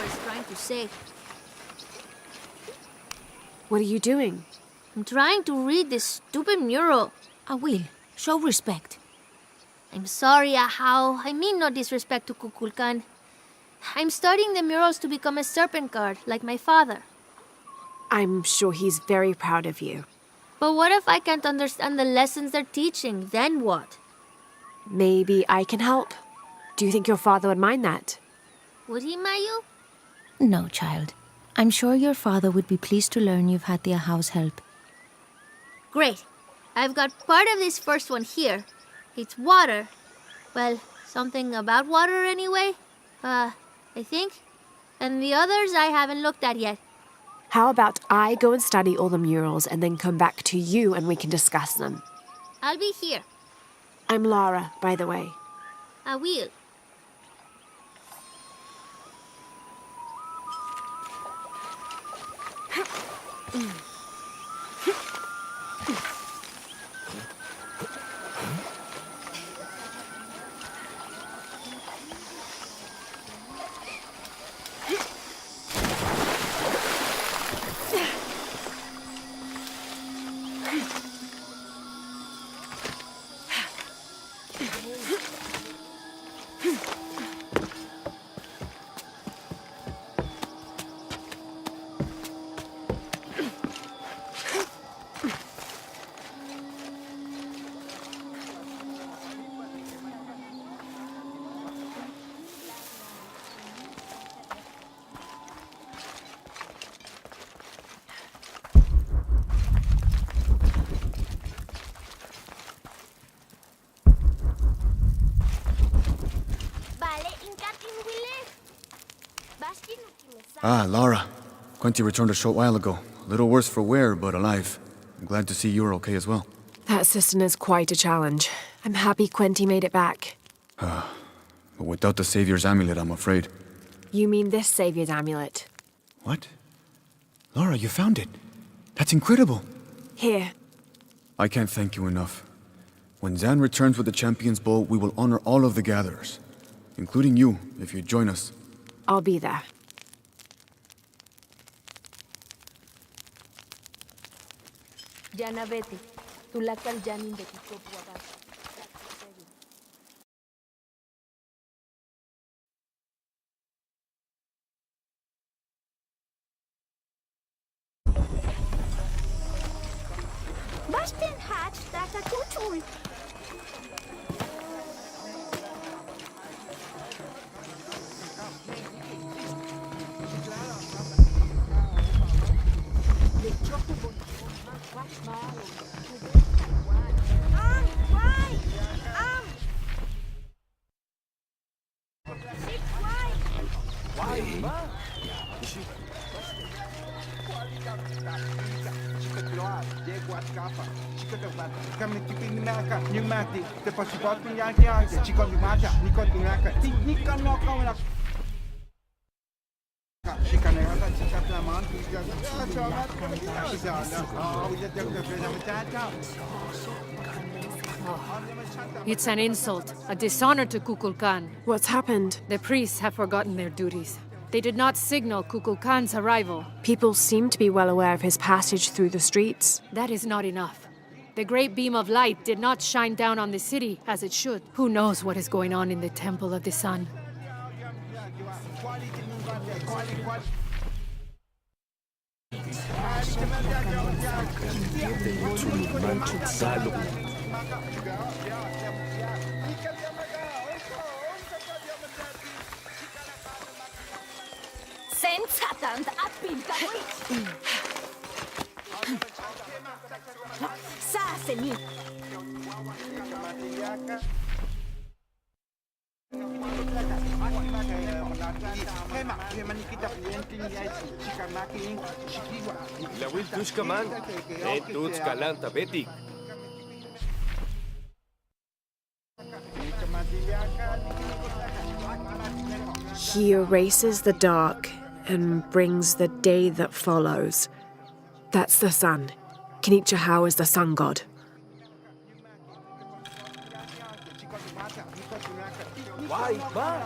is trying to say. What are you doing? I'm trying to read this stupid mural. Will, show respect. I'm sorry, Ahau. I mean no disrespect to Kukulkan. I'm studying the murals to become a serpent guard, like my father. I'm sure he's very proud of you. But what if I can't understand the lessons they're teaching? Then what? Maybe I can help. Do you think your father would mind that? Would he, Mayu? No, child. I'm sure your father would be pleased to learn you've had the Ahau's help. Great. I've got part of this first one here. It's water. Well, something about water anyway. I think. And the others I haven't looked at yet. How about I go and study all the murals and then come back to you and we can discuss them? I'll be here. I'm Lara, by the way. I will. Ah, Lara. Quentin returned a short while ago. A little worse for wear, but alive. I'm glad to see you're okay as well. That system is quite a challenge. I'm happy Quentin made it back. But without the Savior's amulet, I'm afraid. You mean this Savior's amulet? What? Lara, you found it. That's incredible. Here. I can't thank you enough. When Zan returns with the Champion's Bowl, we will honor all of the gatherers. Including you, if you join us. I'll be there. Jana vete, tulakal janin de kikopuaban. Basten hatch that a tutul. It's an insult, a dishonor to Kukulkan. What's happened? The priests have forgotten their duties. They did not signal Kukulkan's arrival. People seem to be well aware of his passage through the streets. That is not enough. The great beam of light did not shine down on the city as it should. Who knows what is going on in the Temple of the Sun? Sensatant apinta Saseni. Lawil tushkaman, tuts kalanta betik. He erases the dark and brings the day that follows. That's the sun. Kinichahau is the sun god. Why, ba?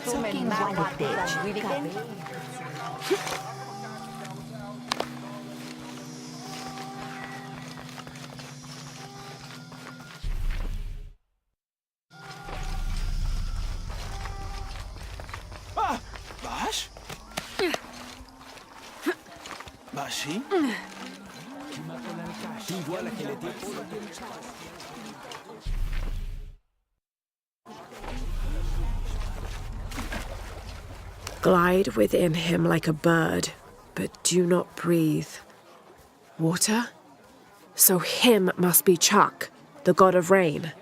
Talking about the bitch. Bash? Bashi? Glide within him like a bird, but do not breathe. Water? So him must be Chuck, the god of rain.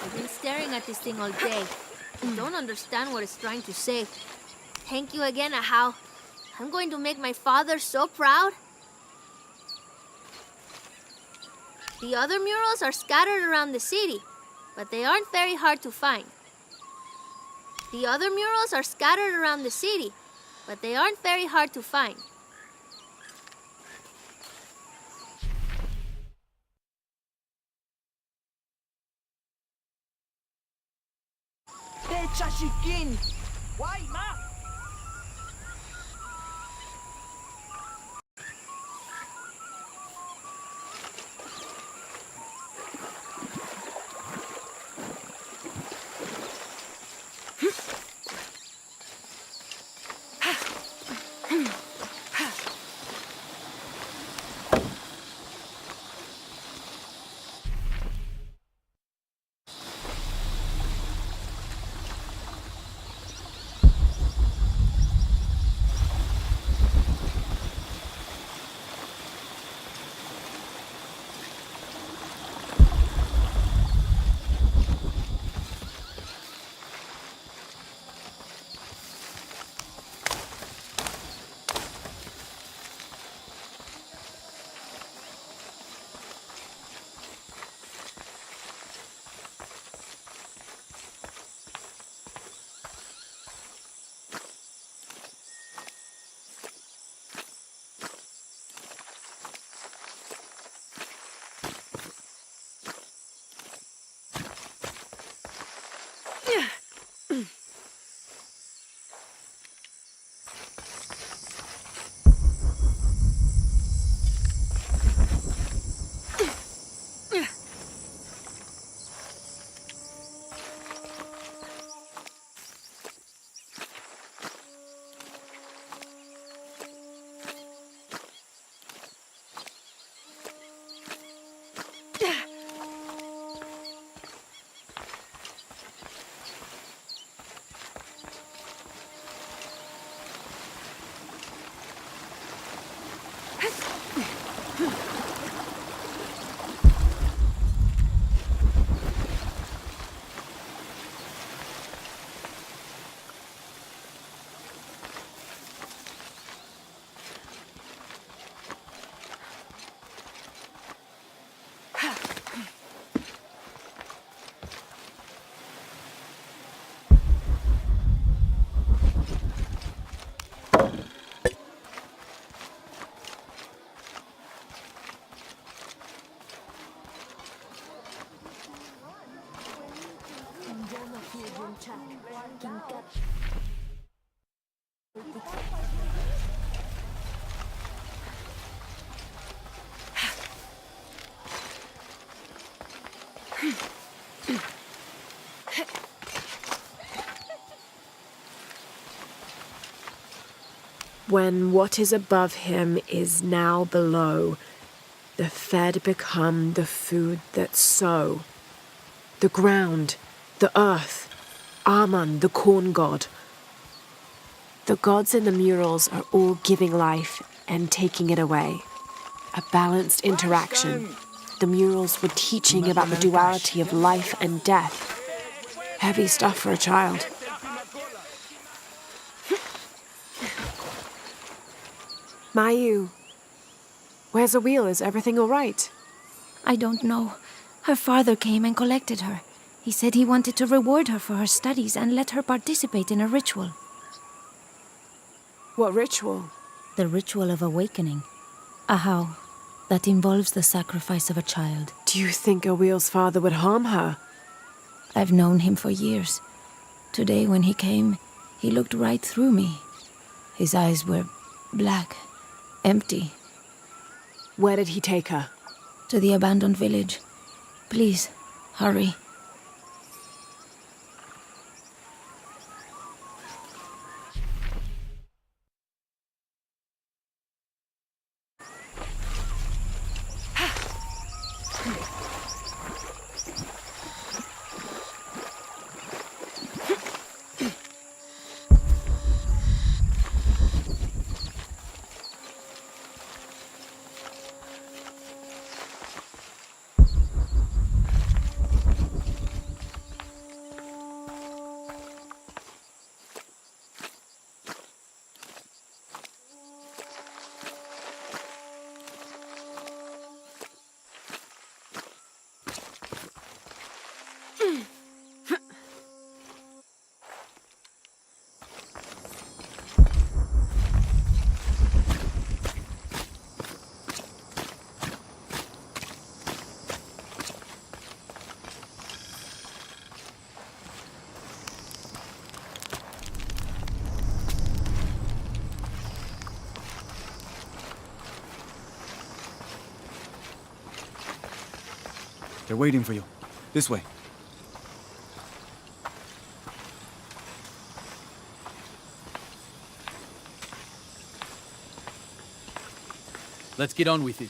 I've been staring at this thing all day. I don't understand what it's trying to say. Thank you again, Ahau. I'm going to make my father so proud. The other murals are scattered around the city, but they aren't very hard to find. The other murals are scattered around the city, but they aren't very hard to find. When what is above him is now below, the fed become the food that sow. The ground, the earth, Amun, the corn god. The gods in the murals are all giving life and taking it away. A balanced interaction. The murals were teaching about the duality of life and death. Heavy stuff for a child. Mayu, where's Awil? Is everything all right? I don't know. Her father came and collected her. He said he wanted to reward her for her studies and let her participate in a ritual. What ritual? The ritual of awakening. A how that involves the sacrifice of a child. Do you think Awil's father would harm her? I've known him for years. Today when he came, he looked right through me. His eyes were black, empty. Where did he take her? To the abandoned village. Please, hurry. They're waiting for you. This way. Let's get on with it.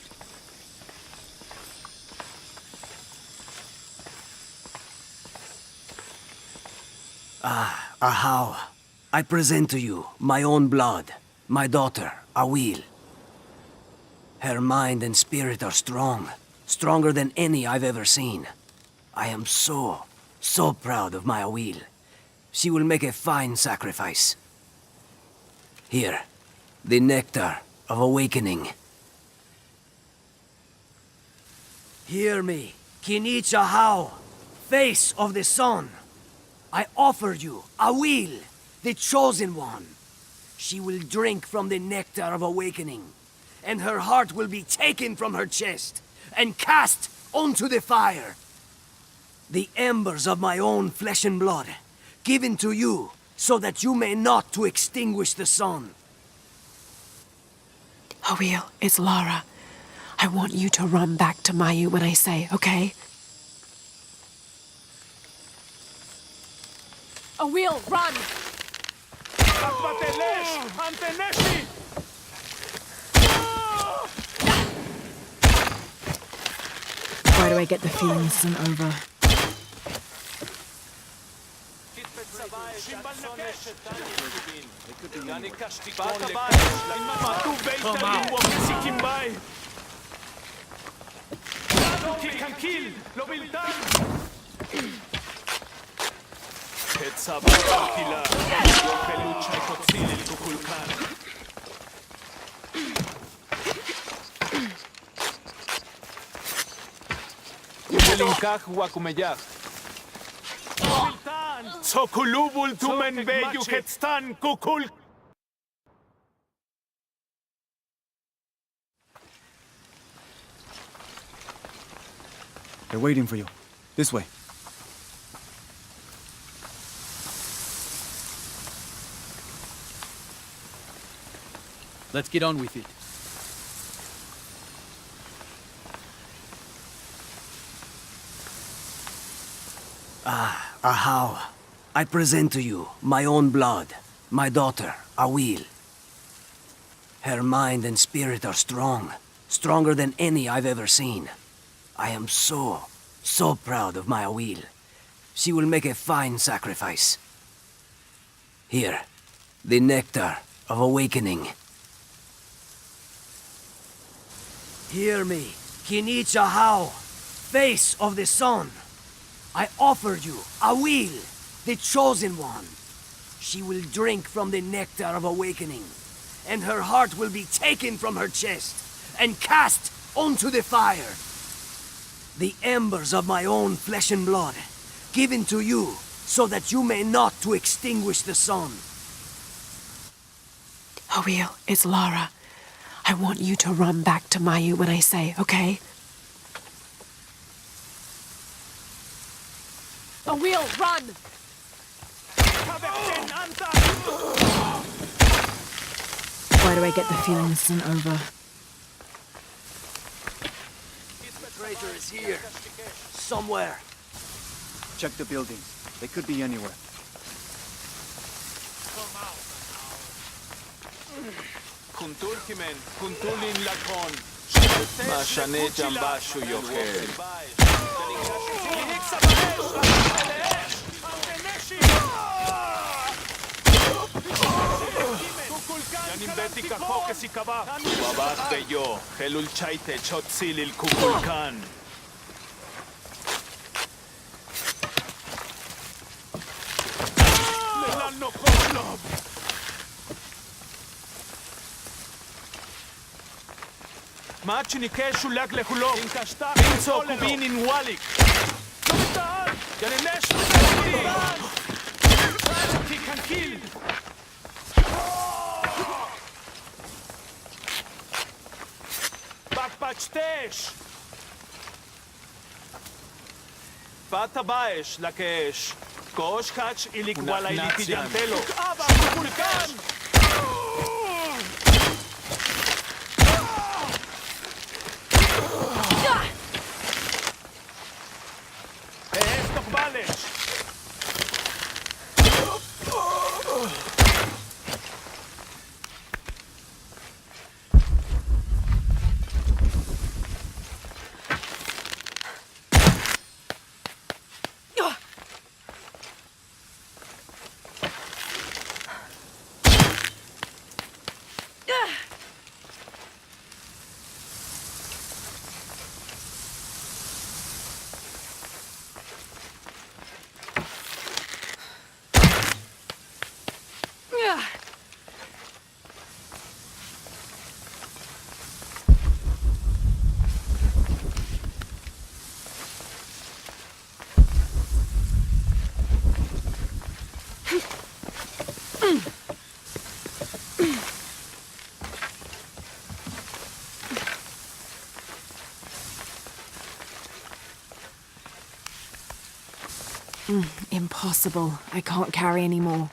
Ahau, I present to you my own blood, my daughter, Awil. Her mind and spirit are strong, stronger than any I've ever seen. I am so proud of my Awil. She will make a fine sacrifice. Here, the nectar of awakening. Hear me, Kinich Ahau, face of the sun. I offer you Awil, the chosen one. She will drink from the nectar of awakening, and her heart will be taken from her chest and cast onto the fire. The embers of my own flesh and blood, given to you so that you may not to extinguish the sun. Awil, it's Lara. I want you to run back to Mayu when I say, okay? Awil, run! Why do I get the feeling this isn't over? They're waiting for you. This way. Let's get on with it. Ahau, I present to you my own blood, my daughter, Awil. Her mind and spirit are strong. Stronger than any I've ever seen. I am so proud of my Awil. She will make a fine sacrifice. Here, the nectar of awakening. Hear me, Kinicha Hao, face of the sun. I offer you Awil, the chosen one. She will drink from the nectar of awakening, and her heart will be taken from her chest and cast onto the fire. The embers of my own flesh and blood, given to you so that you may not to extinguish the sun. Awil, it's Lara. I want you to run back to Mayu when I say, okay? Awil, run! Why do I get the feeling this isn't over? The traitor is here. Somewhere. Check the buildings. They could be anywhere. Kuntulkimen, kuntulin lakon. Mashane jambashu yochel. Yanim beti kako que si kaba. Babak beyo, helul chaite chotzil il kukulkan. Lelano kolob. Machini keshu lag lehulok. Pinso kubin in walik. Yanilesh he can kill. Bakbachtesh. Bata baesh la kesh. Kosh kach ilikwala ilikiyantelo. Aba kulkan. Impossible. I can't carry any more.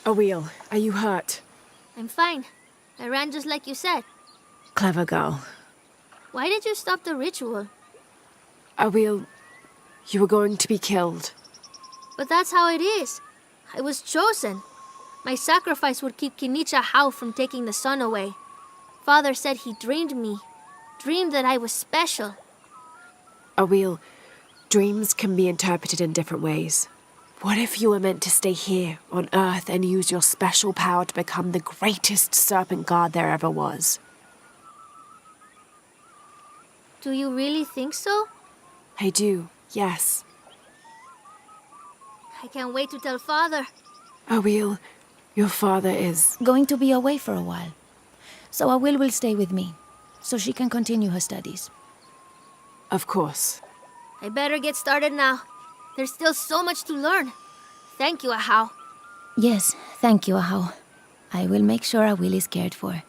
Awil, are you hurt? I'm fine. I ran just like you said. Clever girl. Why did you stop the ritual? Awil, you were going to be killed. But that's how it is. I was chosen. My sacrifice would keep Kinicha Hau from taking the sun away. Father said he dreamed me. Dreamed that I was special. Awil, dreams can be interpreted in different ways. What if you were meant to stay here, on Earth, and use your special power to become the greatest serpent guard there ever was? Do you really think so? I do, yes. I can't wait to tell Father. Awil, your father is... Going to be away for a while. So Awil will stay with me, so she can continue her studies. Of course. I better get started now. There's still so much to learn. Thank you, Ahau. Yes, thank you, Ahau. I will make sure Awil is cared for.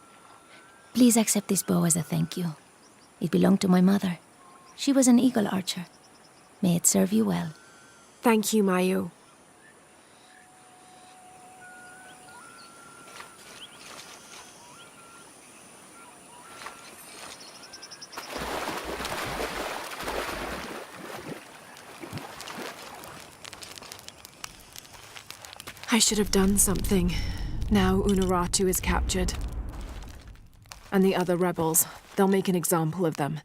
Please accept this bow as a thank you. It belonged to my mother. She was an eagle archer. May it serve you well. Thank you, Mayu. I should have done something. Now Unuratu is captured. And the other rebels, they'll make an example of them.